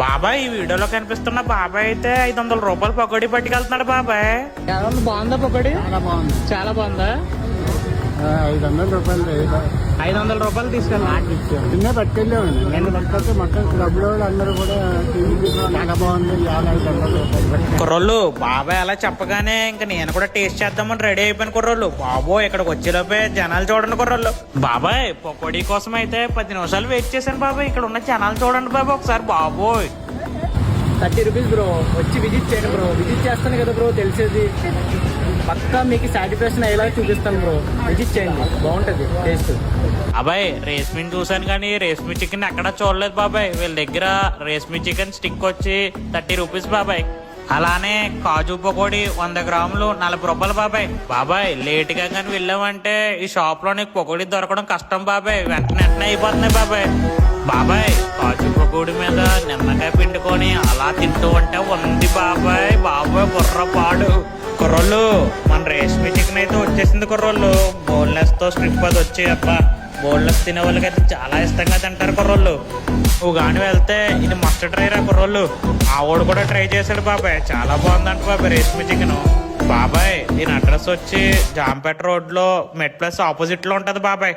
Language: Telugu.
బాబాయ్ ఈ వీడియోలో కనిపిస్తున్న బాబాయ్ అయితే 500 రూపాయలు పకోడీ పట్టుకెళ్తున్నాడు బాబాయ్. బాగుందా పకోడీ? చాలా బాగుంది. చాలా బాగుందా? 500 రూపాయలు 500 రూపాయలు తీసుకెళ్ళి చిన్న పట్టుకెళ్ళామండి. నేను పట్టుకొస్తే మొత్తం క్లబ్లో అందరూ కూడా చాలా బాగుంది. 500 రూపాయలు కుర్రోళ్ళు బాబాయ్ అలా చెప్పగానే ఇంకా నేను కూడా టేస్ట్ చేద్దామని రెడీ అయిపోయిన కుర్రోళ్ళు. బాబో ఇక్కడికి వచ్చేలోపే జనాలు చూడండి కుర్రోళ్ళు. బాబాయ్ పకోడీ కోసం అయితే 10 నిమిషాలు వెయిట్ చేశాను బాబాయ్. ఇక్కడ ఉన్న జనాలు చూడండి బాబాయ్ ఒకసారి. బాబోయ్ 30 రూపీస్ బ్రో. వచ్చి విజిట్ చేయండి బ్రో. విజిట్ చేస్తాను కదా బ్రో, తెలిసేది పక్కా మీకు సాటిస్ఫాక్షన్ అయ్యేలా చూపిస్తాను బ్రో. విజిట్ చేయండి, బాగుంటుంది టేస్ట్. బాబాయ్ రేస్మిన్ చూసాను కానీ రేస్మి చికెన్ ఎక్కడా చూడలేదు బాబాయ్. వీళ్ళ దగ్గర రేస్మి చికెన్ స్టిక్ వచ్చి 30 రూపీస్ బాబాయ్. అలానే కాజు పకోడీ 100 గ్రాములు 40 రూపాయలు బాబాయ్. బాబాయ్ లేట్ గా కానీ వెళ్ళామంటే ఈ షాప్ లో నీకు పకోడీ దొరకడం కష్టం బాబాయ్. వెంటనే అయిపోతున్నాయి బాబాయ్. బాబాయ్ కాజు పకోడీ మీద నిమ్మకాయ పిండుకొని అలా తింటూ ఉంటే ఉంది బాబాయ్. బాబాయ్ బుర్రపాడు. కుర్రోళ్ళు మన రేష్మి చికెన్ అయితే వచ్చేసింది కుర్రోళ్ళు. బోన్లెస్ తో స్ట్రిప్ అది వచ్చి అబ్బా బోన్లెస్ తినే వాళ్ళకి అయితే చాలా ఇష్టంగా తింటారు కుర్రోళ్ళు. నువ్వు కానీ వెళ్తే ఇది మస్ట్ ట్రై రా కుర్రోళ్ళు. ఆ వాడు కూడా ట్రై చేశాడు బాబాయ్. చాలా బాగుందంట బాబాయ్ రేష్మి చికెన్. బాబాయ్ దీని అడ్రస్ వచ్చి జాంపేట రోడ్ లో మెట్ ప్లస్ ఆపోజిట్ లో ఉంటది బాబాయ్.